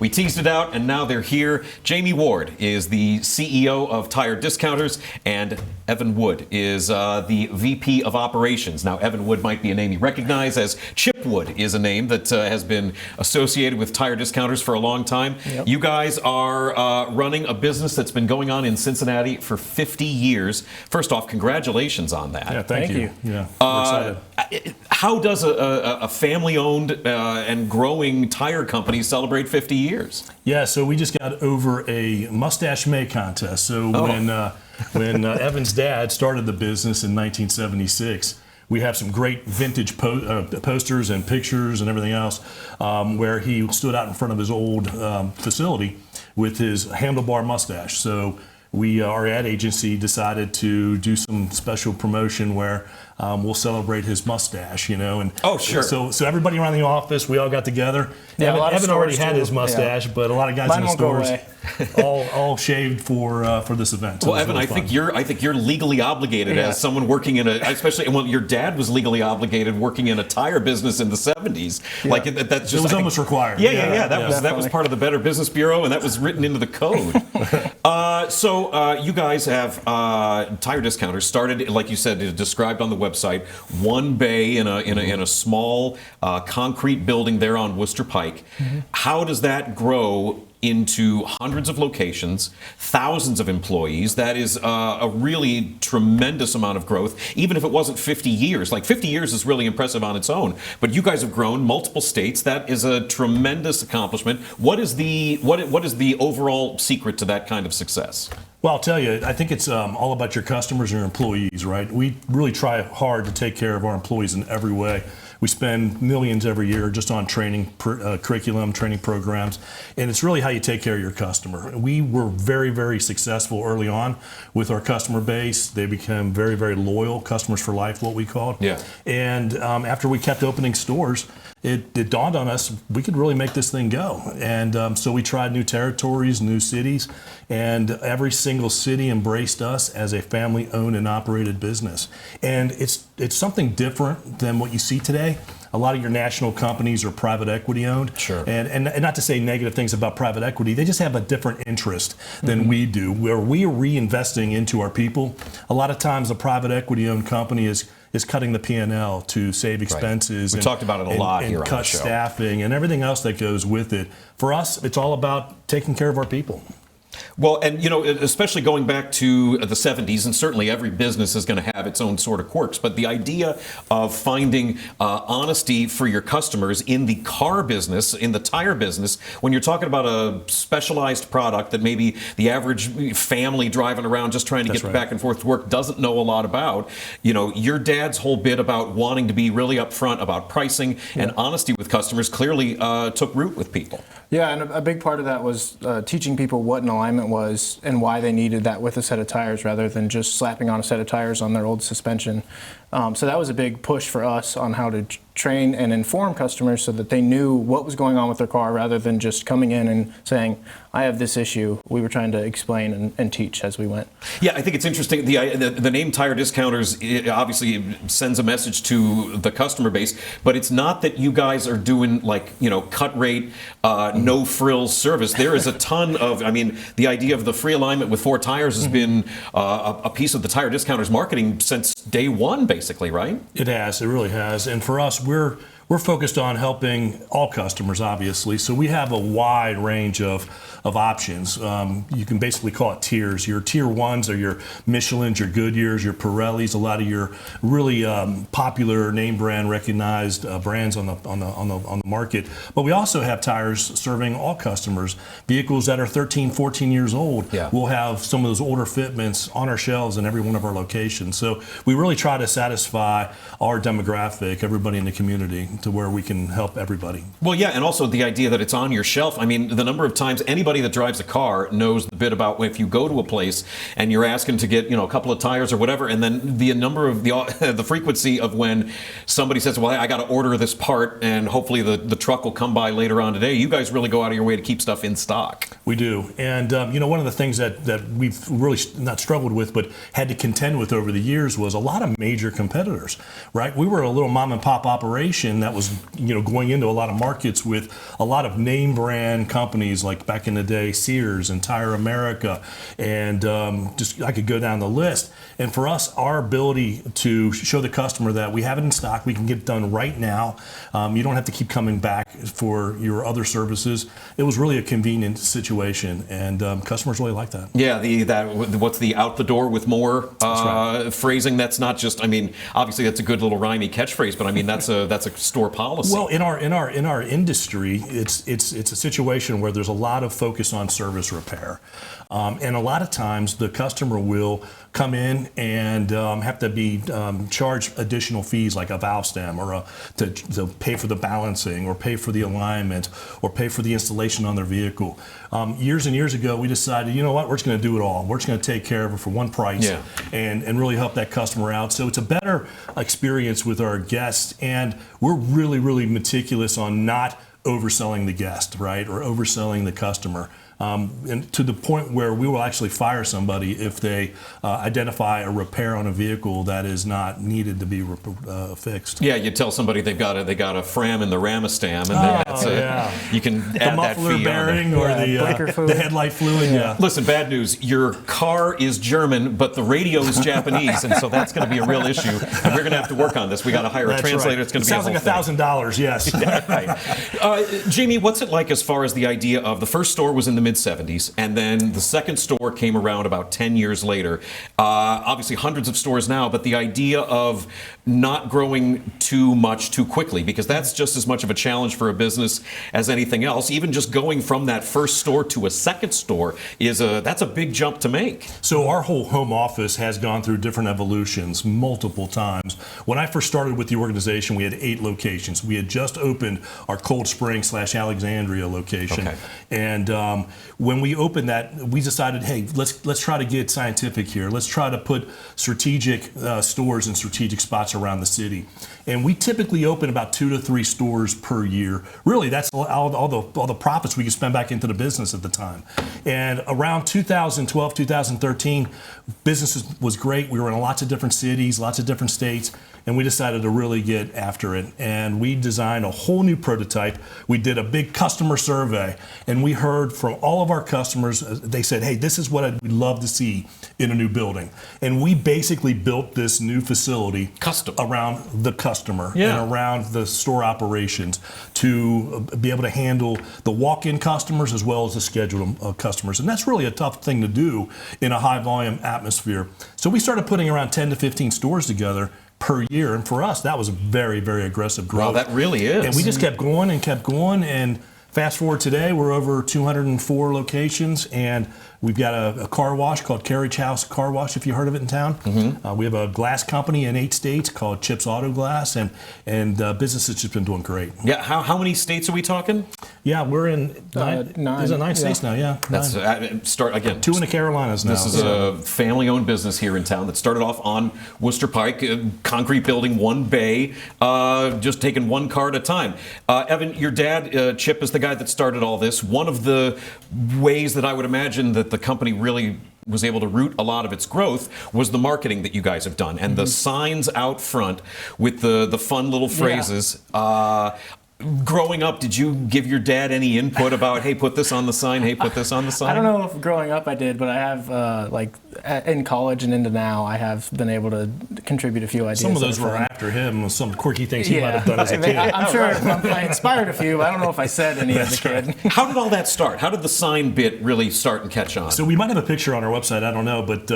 We teased it out, and now they're here. Jamie Ward is the CEO of Tire Discounters, and Evan Wood is the VP of Operations. Now, Evan Wood might be a name you recognize, as Chip Wood is a name that has been associated with Tire Discounters for a long time. Yep. You guys are running a business that's been going on in Cincinnati for 50 years. First off, congratulations on that. Yeah, thank you. Yeah, we're excited. How does a family-owned and growing tire company celebrate 50 years? Yeah, so we just got over a mustache May contest. So when Evan's dad started the business in 1976, we have some great vintage posters and pictures and everything else where he stood out in front of his old facility with his handlebar mustache. So our ad agency decided to do some special promotion where we'll celebrate his mustache, and oh, sure. So everybody around the office, we all got together. Yeah, Evan already had his mustache, but a lot of guys in the stores all shaved for this event. So well, Evan, I think you're legally obligated as someone working in especially when your dad was legally obligated working in a tire business in the 70s. Yeah. Like that's just it was almost required. Yeah. That was part of the Better Business Bureau, and that was written into the code. So you guys have Tire Discounters started, like you said, described on the website, one bay in a small concrete building there on Worcester Pike. Mm-hmm. How does that grow into hundreds of locations, thousands of employees? That is a really tremendous amount of growth, even if it wasn't 50 years. Like 50 years is really impressive on its own, but you guys have grown multiple states. That is a tremendous accomplishment. What is the overall secret to that kind of success? Well, I'll tell you, I think it's all about your customers and your employees, right? We really try hard to take care of our employees in every way. We spend millions every year just on training, curriculum, training programs, and it's really how you take care of your customer. We were very, very successful early on with our customer base. They became very, very loyal, customers for life, what we called. Yeah. And after we kept opening stores, it dawned on us we could really make this thing go. And so we tried new territories, new cities, and every single city embraced us as a family-owned and operated business. And it's something different than what you see today. A lot of your national companies are private equity owned. Sure. And not to say negative things about private equity, they just have a different interest than we do, where we are reinvesting into our people. A lot of times a private equity owned company is cutting the P&L to save expenses. Right. We talked about it a lot here on the show. And cut staffing and everything else that goes with it. For us, it's all about taking care of our people. Well, and especially going back to the 70s, and certainly every business is going to have its own sort of quirks, but the idea of finding honesty for your customers in the car business, in the tire business, when you're talking about a specialized product that maybe the average family driving around just trying to get back and forth to work doesn't know a lot about, your dad's whole bit about wanting to be really upfront about pricing and honesty with customers clearly took root with people. Yeah, and a big part of that was teaching people what an alignment was and why they needed that with a set of tires rather than just slapping on a set of tires on their old suspension. So that was a big push for us on how to train and inform customers so that they knew what was going on with their car rather than just coming in and saying, I have this issue. We were trying to explain and teach as we went. Yeah, I think it's interesting. The name Tire Discounters obviously sends a message to the customer base, but it's not that you guys are doing cut rate, no frills service. There is a ton of, the idea of the free alignment with 4 tires has been a piece of the Tire Discounters marketing since day one, basically, right? It has. It really has. And for us, we're focused on helping all customers, obviously. So we have a wide range of options. You can basically call it tiers. Your tier ones are your Michelins, your Goodyears, your Pirellis, a lot of your really popular name brand recognized brands on the market. But we also have tires serving all customers. Vehicles that are 13, 14 years old. Yeah. We'll have some of those older fitments on our shelves in every one of our locations. So we really try to satisfy our demographic, everybody in the community, to where we can help everybody. Well, yeah, and also the idea that it's on your shelf. The number of times anybody that drives a car knows the bit about if you go to a place and you're asking to get a couple of tires or whatever, and then the number of the frequency of when somebody says, well, I got to order this part and hopefully the truck will come by later on today. You guys really go out of your way to keep stuff in stock. We do. And one of the things that we've really not struggled with but had to contend with over the years was a lot of major competitors, right? We were a little mom and pop operation that was, going into a lot of markets with a lot of name brand companies, like back in the day, Sears and Tire America, and just I could go down the list. And for us, our ability to show the customer that we have it in stock, we can get it done right now. You don't have to keep coming back for your other services. It was really a convenient situation, and customers really like that. Yeah, what's the out the door with more right. phrasing? That's not just. I mean, obviously that's a good little rhymey catchphrase, but I mean that's a store policy. Well, in our industry, it's a situation where there's a lot of focus on service repair, and a lot of times the customer will come in and have to be charged additional fees like a valve stem or to pay for the balancing or pay for the alignment or pay for the installation on their vehicle. Years and years ago, we decided, you know what, we're just going to do it all. We're just going to take care of it for one price and really help that customer out. So it's a better experience with our guests, and we're really, really meticulous on not overselling the guest, right, or overselling the customer. And to the point where we will actually fire somebody if they identify a repair on a vehicle that is not needed to be fixed. Yeah, you tell somebody they got a fram in the Ramastam, and you can add the muffler that fee bearing or the headlight fluid. Yeah. Listen, bad news. Your car is German, but the radio is Japanese, and so that's going to be a real issue. And we're going to have to work on this. We got to hire a translator. Right. It's going to be sounds like $1,000. Yes. Yeah, right. Jamie, what's it like as far as the idea of the first store was in the mid-'70s, and then the second store came around about 10 years later. Obviously hundreds of stores now, but the idea of not growing too much too quickly, because that's just as much of a challenge for a business as anything else. Even just going from that first store to a second store that's a big jump to make. So our whole home office has gone through different evolutions multiple times. When I first started with the organization, we had 8 locations. We had just opened our Cold Spring / Alexandria location. Okay. And when we opened that, we decided, hey, let's try to get scientific here. Let's try to put strategic stores in strategic spots around the city. And we typically open about 2 to 3 stores per year. Really, that's all the profits we could spend back into the business at the time. And around 2012, 2013, business was great. We were in lots of different cities, lots of different states, and we decided to really get after it. And we designed a whole new prototype. We did a big customer survey, and we heard from all of our customers. They said, hey, this is what we'd love to see in a new building. And we basically built this new facility around the customer and around the store operations to be able to handle the walk-in customers as well as the scheduled customers. And that's really a tough thing to do in a high-volume atmosphere. So we started putting around 10 to 15 stores together per year, and for us that was a very, very aggressive growth. Well, that really is. And we just kept going, and fast forward today, we're over 204 locations, and we've got a car wash called Carriage House Car Wash, if you heard of it in town. Mm-hmm. We have a glass company in 8 states called Chips Auto Glass, and business has just been doing great. Yeah, how many states are we talking? Yeah, we're in 9. Is it 9 states now? Yeah. That's start again. 2 in the Carolinas now. This is a family-owned business here in town that started off on Worcester Pike, concrete building, 1 bay, just taking 1 car at a time. Evan, your dad, Chip, is the guy that started all this. One of the ways that I would imagine that the company really was able to root a lot of its growth was the marketing that you guys have done and the signs out front with the fun little phrases. Growing up, did you give your dad any input about, hey, put this on the sign, hey, put this on the sign? I don't know if growing up I did, but I have, in college and into now, I have been able to contribute a few ideas. Some of those were after him, some quirky things he might have done as a kid. I'm sure I inspired a few, but I don't know if I said any as a kid. Right. How did all that start? How did the sign bit really start and catch on? So we might have a picture on our website, I don't know, but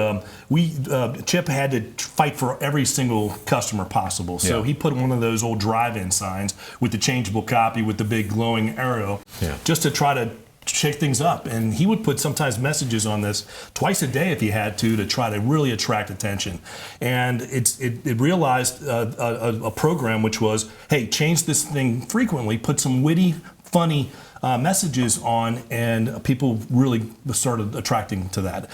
Chip had to fight for every single customer possible. So he put one of those old drive-in signs with the changeable copy with the big glowing arrow just to try to shake things up. And he would put sometimes messages on this twice a day if he had to try to really attract attention. And it realized a program which was, hey, change this thing frequently, put some witty, funny messages on, and people really started attracting to that.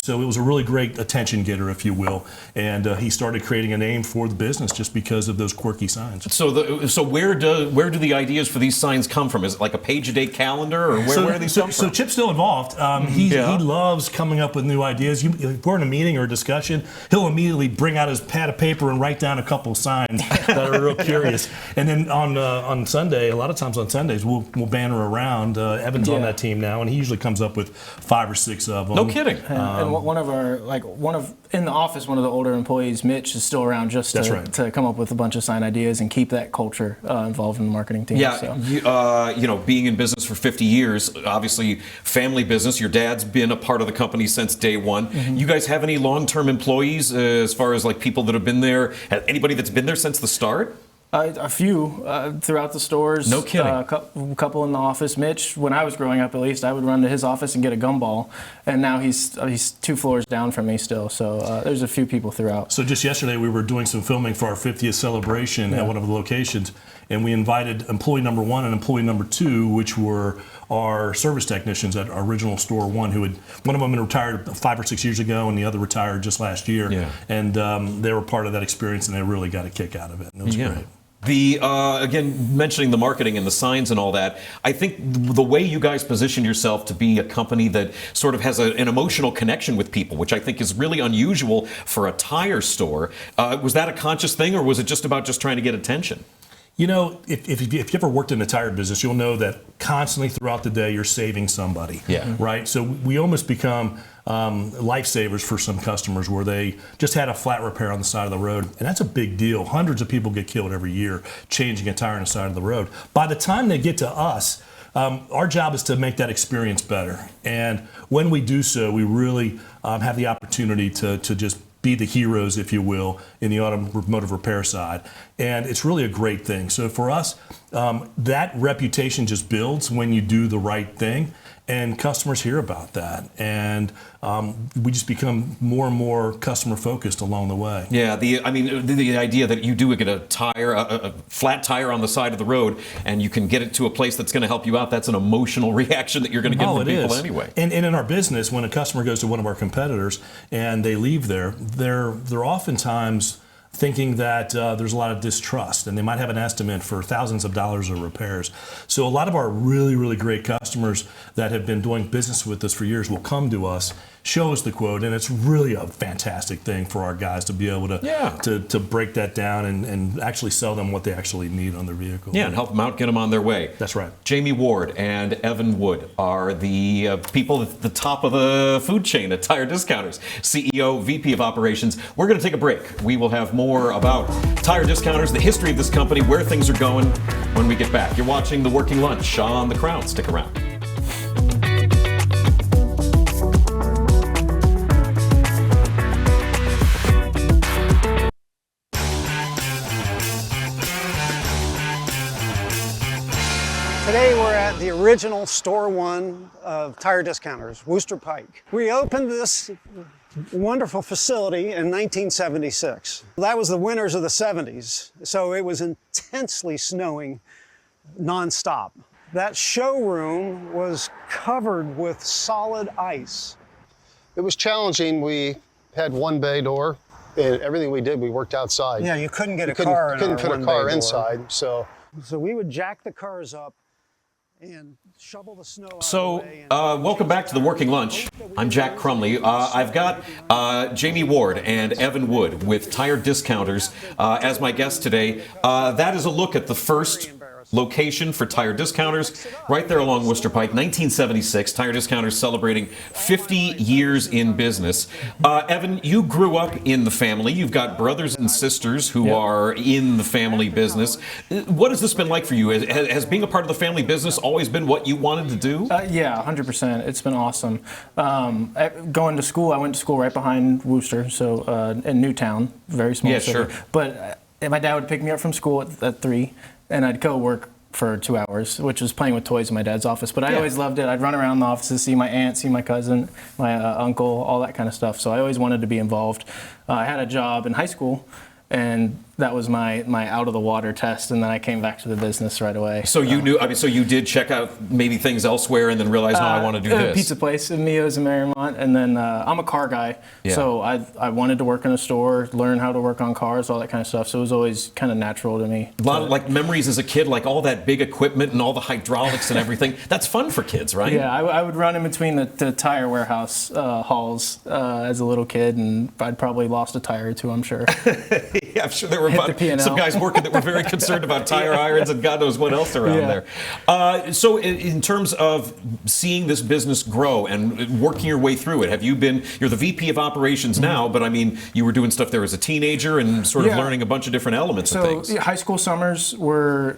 So it was a really great attention getter, if you will, and he started creating a name for the business just because of those quirky signs. So where do the ideas for these signs come from? Is it like a page-a-day calendar, or where are these come from? So Chip's still involved. He loves coming up with new ideas. If we're in a meeting or a discussion, he'll immediately bring out his pad of paper and write down a couple of signs that are real curious. And then on Sunday, a lot of times on Sundays, we'll banner around. Evan's on that team now, and he usually comes up with 5 or 6 of them. No kidding. And in the office, one of the older employees, Mitch, is still around just to come up with a bunch of sign ideas and keep that culture involved in the marketing team. Yeah, so. Being in business for 50 years, obviously family business. Your dad's been a part of the company since day one. Mm-hmm. You guys have any long-term employees as far as like people that have been there? Anybody that's been there since the start? A few throughout the stores. No kidding. A couple in the office. Mitch, when I was growing up, at least, I would run to his office and get a gumball, and now he's 2 floors down from me still. So there's a few people throughout. So just yesterday, we were doing some filming for our 50th celebration at one of the locations, and we invited employee number 1 and employee number 2, which were our service technicians at our original store 1, one of them retired 5 or 6 years ago, and the other retired just last year. Yeah. And they were part of that experience, and they really got a kick out of it. And it was great. Again, mentioning the marketing and the signs and all that, I think the way you guys position yourself to be a company that sort of has an emotional connection with people, which I think is really unusual for a tire store, was that a conscious thing, or was it just about trying to get attention? You know, if you ever worked in the tire business, you'll know that constantly throughout the day you're saving somebody. Yeah. Right? So we almost become lifesavers for some customers where they just had a flat repair on the side of the road. And that's a big deal. Hundreds of people get killed every year changing a tire on the side of the road. By the time they get to us, our job is to make that experience better. And when we do so, we really have the opportunity to just be the heroes, if you will, in the automotive repair side. And it's really a great thing. So for us, that reputation just builds when you do the right thing, and customers hear about that. And we just become more and more customer focused along the way. Yeah, the idea that you do get a tire, a flat tire on the side of the road, and you can get it to a place that's going to help you out, that's an emotional reaction that you're going to get from people anyway. And in our business, when a customer goes to one of our competitors and they leave there, they're oftentimes thinking that there's a lot of distrust, and they might have an estimate for thousands of dollars of repairs. So a lot of our really, really great customers that have been doing business with us for years will come to us, show us the quote, and it's really a fantastic thing for our guys to be able to break that down and actually sell them what they actually need on their vehicle. Yeah, and help them out, get them on their way. That's right. Jamie Ward and Evan Wood are the people at the top of the food chain at Tire Discounters, CEO, VP of Operations. We're going to take a break. We will have more about Tire Discounters, the history of this company, where things are going when we get back. You're watching The Working Lunch on The Crown. Stick around. Today we're at the original Store 1 of Tire Discounters, Wooster Pike. We opened this wonderful facility in 1976. That was the winters of the 70s, so it was intensely snowing nonstop. That showroom was covered with solid ice. It was challenging. We had one bay door, and everything we did, we worked outside. Yeah, you couldn't get a car in couldn't our put a car one-bay door. inside, so we would jack the cars up and shovel the snow out So, of the way and welcome back to The Working Lunch. I'm Jack Crumley. I've got Jamie Ward and Evan Wood with Tire Discounters as my guests today. That is a look at the first location for Tire Discounters, right there along Wooster Pike, 1976. Tire Discounters celebrating 50 years in business. Evan, you grew up in the family. You've got brothers and sisters who are in the family business. What has this been like for you? Has being a part of the family business always been what you wanted to do? Yeah, 100%. It's been awesome. Going to school, I went to school right behind Wooster, so in Newtown, very small city. Sure. But my dad would pick me up from school at 3, and I'd go work for 2 hours, which was playing with toys in my dad's office. But I always loved it. I'd run around the offices, see my aunt, see my cousin, my uncle, all that kind of stuff. So I always wanted to be involved. I had a job in high school, and that was my out of the water test, and then I came back to the business right away. So you knew, I mean, so you did check out maybe things elsewhere and then realized, no, I want to do this. Pizza place in Mio's in Marymount, and then I'm a car guy, so I wanted to work in a store, learn how to work on cars, all that kind of stuff. So it was always kind of natural to me. A lot of like memories as a kid, like all that big equipment and all the hydraulics and everything. That's fun for kids, right? Yeah, I would run in between the tire warehouse halls as a little kid, and I'd probably lost a tire or two, I'm sure. Yeah, I'm sure there were some guys working that were very concerned about tire irons and God knows what else around there. So in terms of seeing this business grow and working your way through it, you're the VP of operations now, but I mean, you were doing stuff there as a teenager and sort of learning a bunch of different elements of things. So high school summers were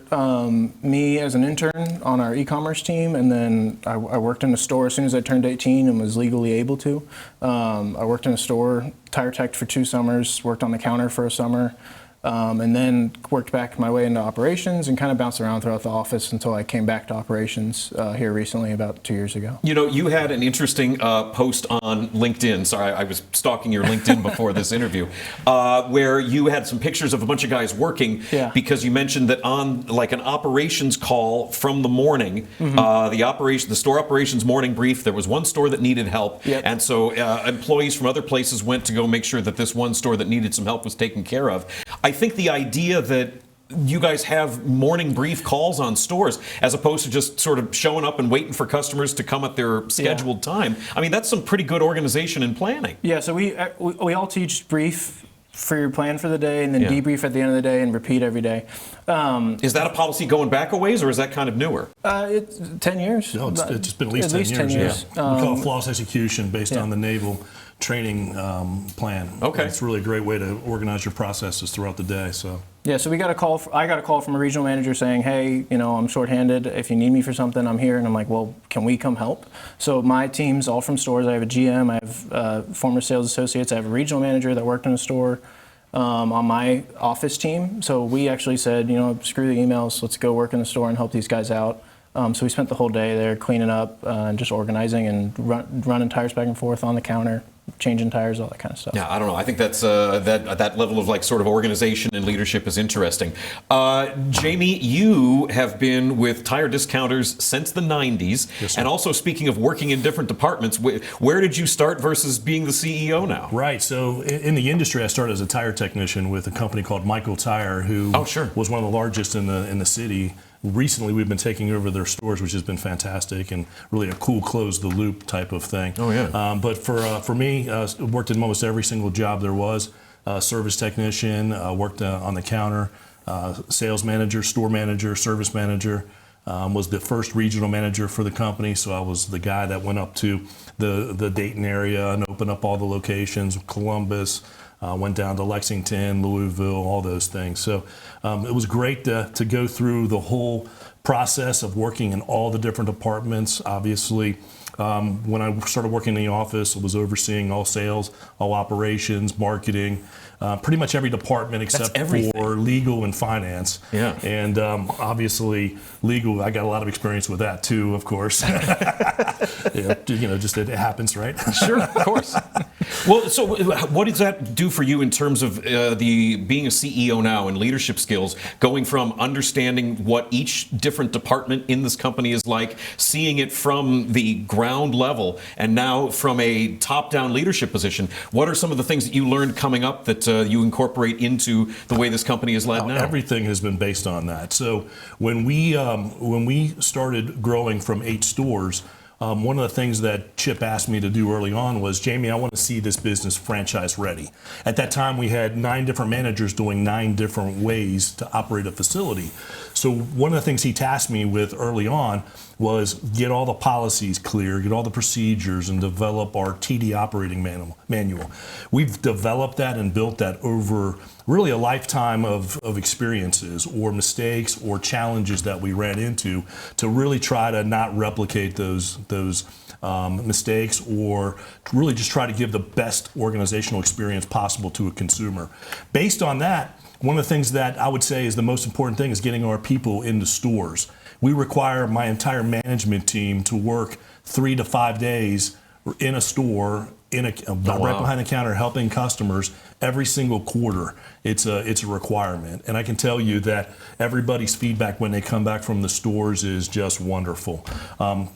me as an intern on our e-commerce team, and then I worked in a store as soon as I turned 18 and was legally able to. I worked in a store, tire tech for 2 summers, worked on the counter for a summer, and then worked back my way into operations and kind of bounced around throughout the office until I came back to operations here recently about 2 years ago. You know, you had an interesting post on LinkedIn. Sorry, I was stalking your LinkedIn before this interview, where you had some pictures of a bunch of guys working because you mentioned that on like an operations call from the morning, the store operations morning brief, there was one store that needed help. And so employees from other places went to go make sure that this one store that needed some help was taken care of. I think the idea that you guys have morning brief calls on stores as opposed to just sort of showing up and waiting for customers to come at their scheduled time. I mean, that's some pretty good organization and planning. Yeah, so we all teach brief for your plan for the day and then debrief at the end of the day and repeat every day. Is that a policy going back a ways, or is that kind of newer? It's 10 years. No, it's been at least 10 years. We call it flawless execution based on the naval training plan. Okay. It's really a great way to organize your processes throughout the day. So. Yeah, so I got a call from a regional manager saying, hey, I'm shorthanded. If you need me for something, I'm here. And I'm like, well, can we come help? So my team's all from stores. I have a GM, I have former sales associates, I have a regional manager that worked in a store on my office team. So we actually said, screw the emails, let's go work in the store and help these guys out. So we spent the whole day there cleaning up and just organizing and running tires back and forth on the counter, changing tires, all that kind of stuff. Yeah, I don't know. I think that's that level of like sort of organization and leadership is interesting. Jamie, you have been with tire discounters since the 90s. Yes, sir. And also speaking of working in different departments, where did you start versus being the CEO now? Right. So in the industry, I started as a tire technician with a company called Michael Tire, who was one of the largest in the city. Recently, we've been taking over their stores, which has been fantastic and really a cool close-the-loop type of thing. Oh, yeah. But for me, worked in almost every single job there was. Service technician, worked on the counter, sales manager, store manager, service manager. Was the first regional manager for the company, so I was the guy that went up to the Dayton area and opened up all the locations, Columbus, went down to Lexington, Louisville, all those things. So it was great to go through the whole process of working in all the different departments. Obviously, when I started working in the office, I was overseeing all sales, all operations, marketing, pretty much every department except for legal and finance. Yeah. And obviously, legal, I got a lot of experience with that too, of course. Just it happens, right? Sure, of course. Well, so what does that do for you in terms of being a CEO now and leadership skills, going from understanding what each different department in this company is like, seeing it from the ground level, and now from a top-down leadership position? What are some of the things that you learned coming up that you incorporate into the way this company is led now? Everything has been based on that. So when we started growing from 8 stores, one of the things that Chip asked me to do early on was, Jamie, I want to see this business franchise ready. At that time, we had 9 different managers doing 9 different ways to operate a facility. So one of the things he tasked me with early on was get all the policies clear, get all the procedures, and develop our TD operating manual. We've developed that and built that over really a lifetime of experiences or mistakes or challenges that we ran into to really try to not replicate those mistakes, or really just try to give the best organizational experience possible to a consumer. Based on that, one of the things that I would say is the most important thing is getting our people into stores. We require my entire management team to work 3 to 5 days in a store right behind the counter helping customers every single quarter. It's a requirement. And I can tell you that everybody's feedback when they come back from the stores is just wonderful.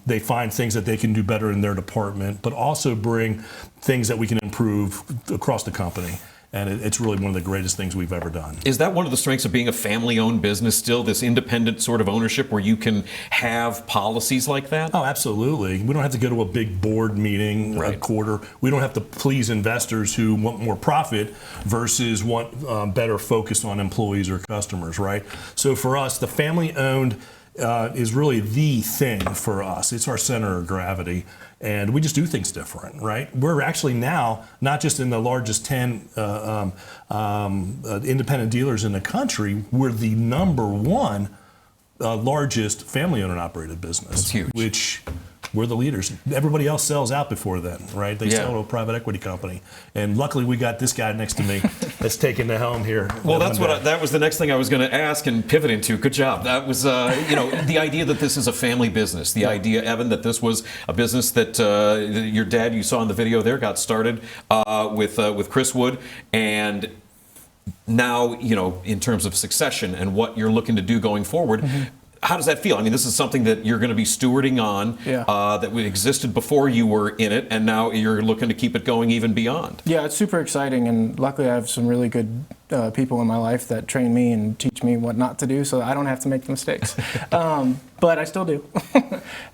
They find things that they can do better in their department, but also bring things that we can improve across the company. And it's really one of the greatest things we've ever done. Is that one of the strengths of being a family-owned business still, this independent sort of ownership where you can have policies like that? Oh, absolutely. We don't have to go to a big board meeting a quarter. We don't have to please investors who want more profit versus want better focus on employees or customers, right? So for us, the family-owned is really the thing for us. It's our center of gravity. And we just do things different, right? We're actually now not just in the largest 10 independent dealers in the country, we're the #1 largest family-owned and operated business. That's huge. Which we're the leaders. Everybody else sells out before then, right? They sell to a private equity company. And luckily we got this guy next to me that's taking the helm here. Well, that was the next thing I was going to ask and pivot into. Good job. That was, the idea that this is a family business. The idea, Evan, that this was a business that your dad, you saw in the video there, got started with Chris Wood. And now, in terms of succession and what you're looking to do going forward, how does that feel? I mean, this is something that you're going to be stewarding on that existed before you were in it, and now you're looking to keep it going even beyond. Yeah, it's super exciting, and luckily I have some really good people in my life that train me and teach me what not to do so I don't have to make the mistakes. But I still do.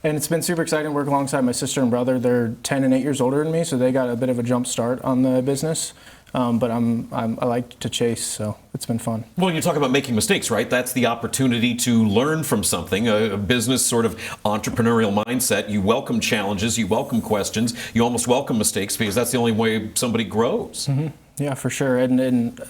And it's been super exciting to work alongside my sister and brother. They're 10 and 8 years older than me, so they got a bit of a jump start on the business. But I like to chase, so it's been fun. Well, you talk about making mistakes, right? That's the opportunity to learn from something, a business sort of entrepreneurial mindset. You welcome challenges, you welcome questions, you almost welcome mistakes because that's the only way somebody grows. Yeah, for sure. And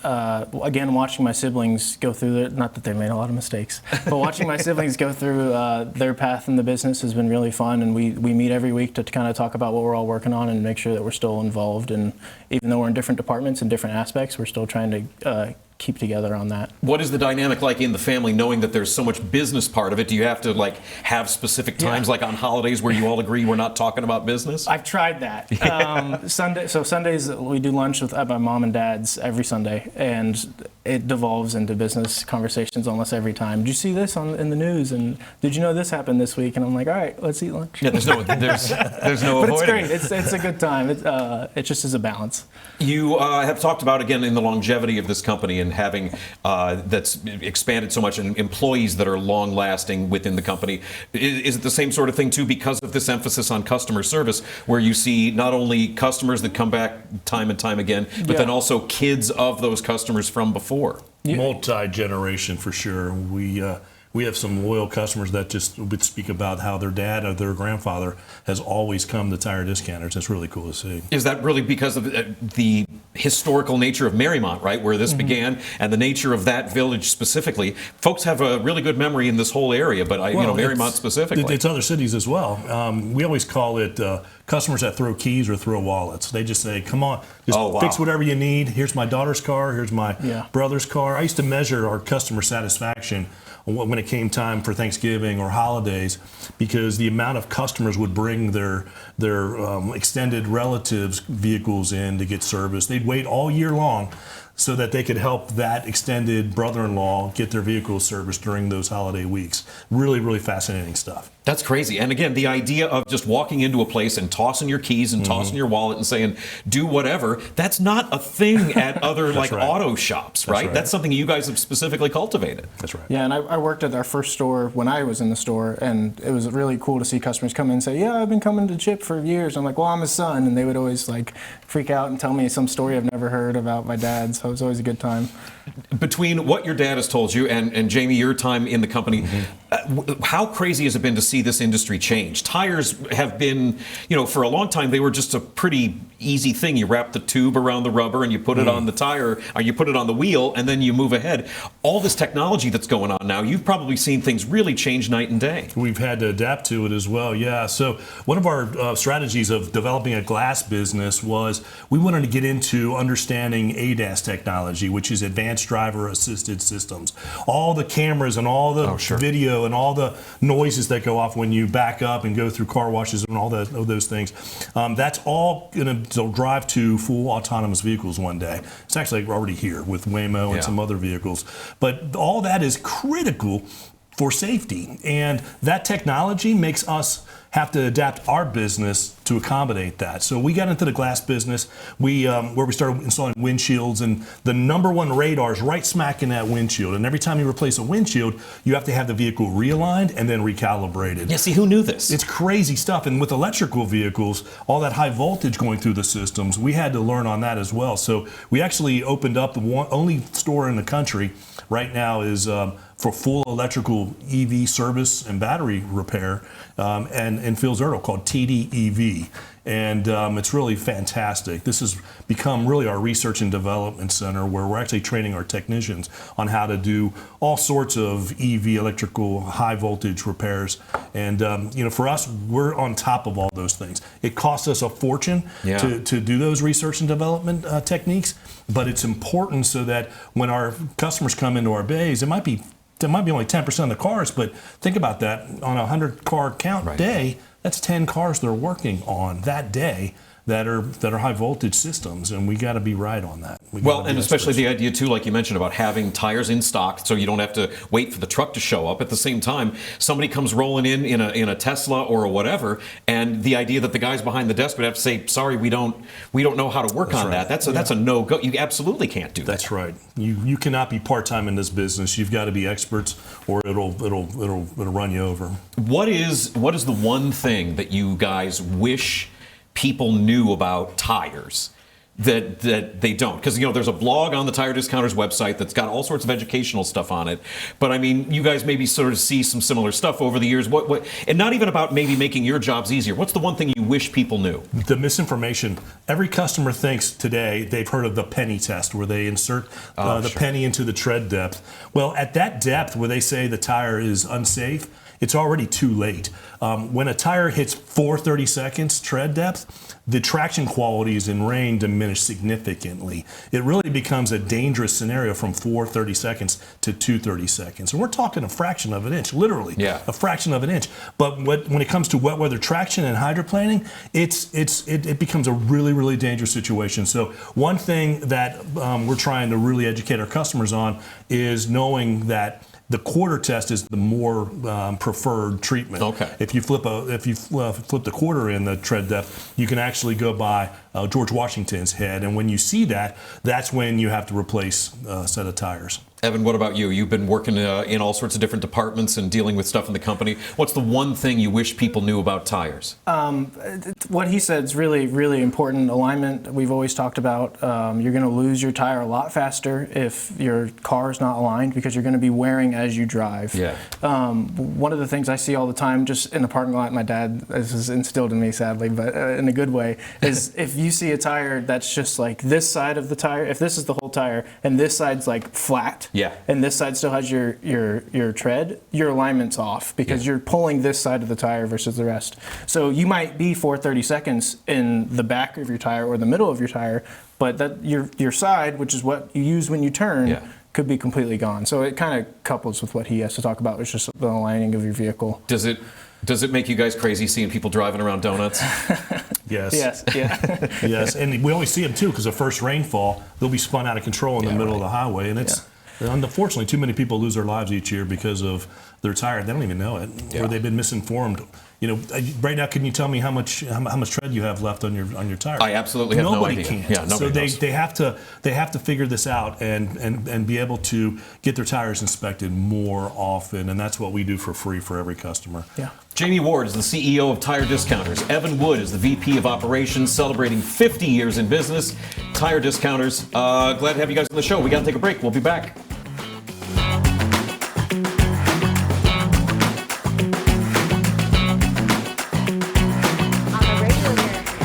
again, watching my siblings go through not that they made a lot of mistakes, but watching my siblings go through their path in the business has been really fun. And we meet every week to kind of talk about what we're all working on and make sure that we're still involved. And even though we're in different departments and different aspects, we're still trying to keep together on that. What is the dynamic like in the family, knowing that there's so much business part of it? Do you have to have specific times, like on holidays, where you all agree we're not talking about business? I've tried that. Sundays we do lunch at my mom and dad's every Sunday, and it devolves into business conversations almost every time. Did you see this in the news? And did you know this happened this week? And I'm like, all right, let's eat lunch. Yeah, there's no but avoiding it's great. It's a good time. It just is a balance. You have talked about, again, in the longevity of this company and having that's expanded so much and employees that are long lasting within the company. Is it the same sort of thing too, because of this emphasis on customer service, where you see not only customers that come back time and time again, but then also kids of those customers from before? Multi-generation for sure. We have some loyal customers that just would speak about how their dad or their grandfather has always come to Tire Discounters. It's really cool to see. Is that really because of the historical nature of Marymount, right, where this began, and the nature of that village specifically? Folks have a really good memory in this whole area, but Marymount specifically. It's other cities as well. We always call it customers that throw keys or throw wallets. They just say, come on, fix whatever you need. Here's my daughter's car. Here's my brother's car. I used to measure our customer satisfaction when it came time for Thanksgiving or holidays, because the amount of customers would bring their extended relatives' vehicles in to get service. They'd wait all year long so that they could help that extended brother-in-law get their vehicles serviced during those holiday weeks. Really, really fascinating stuff. That's crazy. And again, the idea of just walking into a place and tossing your keys and tossing your wallet and saying, do whatever, that's not a thing at other auto shops, right? That's something you guys have specifically cultivated. That's right. Yeah, and I worked at our first store when I was in the store, and it was really cool to see customers come in and say, yeah, I've been coming to Chip for years. I'm like, well, I'm his son. And they would always freak out and tell me some story I've never heard about my dad. So it was always a good time. Between what your dad has told you and Jamie, your time in the company, how crazy has it been to see this industry change? Tires have been, for a long time, they were just a pretty easy thing. You wrap the tube around the rubber and you put it on the tire, or you put it on the wheel, and then you move ahead. All this technology that's going on now, you've probably seen things really change night and day. We've had to adapt to it as well, yeah. So one of our strategies of developing a glass business was we wanted to get into understanding ADAS technology, which is advanced driver assisted systems. All the cameras and all the video window and all the noises that go off when you back up and go through car washes and all those things. That's all going to drive to full autonomous vehicles one day. It's actually already here with Waymo and some other vehicles. But all that is critical for safety. And that technology makes us have to adapt our business to accommodate that. So we got into the glass business, where we started installing windshields, and the number one radar is right smack in that windshield. And every time you replace a windshield, you have to have the vehicle realigned and then recalibrated. Yeah, see, who knew this? It's crazy stuff. And with electrical vehicles, all that high voltage going through the systems, we had to learn on that as well. So we actually opened up the only store in the country right now is for full electrical EV service and battery repair, and in Fields Erdel, called TDEV. And it's really fantastic. This has become really our research and development center, where we're actually training our technicians on how to do all sorts of EV electrical high voltage repairs. And for us, we're on top of all those things. It costs us a fortune to do those research and development techniques, but it's important so that when our customers come into our bays, it might be only 10% of the cars, but think about that. On a 100-car count day, that's 10 cars they're working on that day that are high voltage systems, and we got to be right on that. Well, and especially the idea too, like you mentioned, about having tires in stock, so you don't have to wait for the truck to show up. At the same time, somebody comes rolling in a Tesla or a whatever, and the idea that the guys behind the desk would have to say, "Sorry, we don't know how to work on that." That's a no go. You absolutely can't do that. That's right. You cannot be part time in this business. You've got to be experts, or it'll run you over. What is the one thing that you guys wish people knew about tires that they don't? Because there's a blog on the Tire Discounters website that's got all sorts of educational stuff on it, but I mean, you guys maybe sort of see some similar stuff over the years. What and not even about maybe making your jobs easier. What's the one thing you wish people knew? The misinformation. Every customer thinks today they've heard of the penny test, where they insert the penny into the tread depth. Well, at that depth where they say the tire is unsafe, it's already too late. When a tire hits 430 seconds tread depth, the traction qualities in rain diminish significantly. It really becomes a dangerous scenario from 430 seconds to 230 seconds. And we're talking a fraction of an inch, literally, a fraction of an inch. But when it comes to wet weather traction and hydroplaning, it becomes a really, really dangerous situation. So one thing that we're trying to really educate our customers on is knowing that the quarter test is the more preferred treatment. Okay. If you flip the quarter in the tread depth, you can actually go by George Washington's head, and when you see that, that's when you have to replace a set of tires. Evan, what about you? You've been working in all sorts of different departments and dealing with stuff in the company. What's the one thing you wish people knew about tires? What he said is really, really important. Alignment, we've always talked about. You're going to lose your tire a lot faster if your car is not aligned, because you're going to be wearing as you drive. Yeah. One of the things I see all the time, just in the parking lot, my dad, this is instilled in me sadly, but in a good way, is if you see a tire that's just like this side of the tire, if this is the whole tire and this side's like flat, and this side still has your tread, your alignment's off, because you're pulling this side of the tire versus the rest. So you might be 430 seconds in the back of your tire or the middle of your tire, but that your side, which is what you use when you turn, could be completely gone. So it kind of couples with what he has to talk about, which is just the aligning of your vehicle. Does it make you guys crazy seeing people driving around donuts? Yes. Yes. Yeah. Yes, and we always see them too, because the first rainfall, they'll be spun out of control in the middle of the highway, and it's unfortunately too many people lose their lives each year because of their tire. They don't even know it, or they've been misinformed. Right now, can you tell me how much tread you have left on your tire? I absolutely have no idea. Nobody can. Yeah, so they have to figure this out and be able to get their tires inspected more often, and that's what we do for free for every customer. Yeah. Jamie Ward is the CEO of Tire Discounters. Evan Wood is the VP of Operations, celebrating 50 years in business. Tire Discounters. Glad to have you guys on the show. We got to take a break. We'll be back.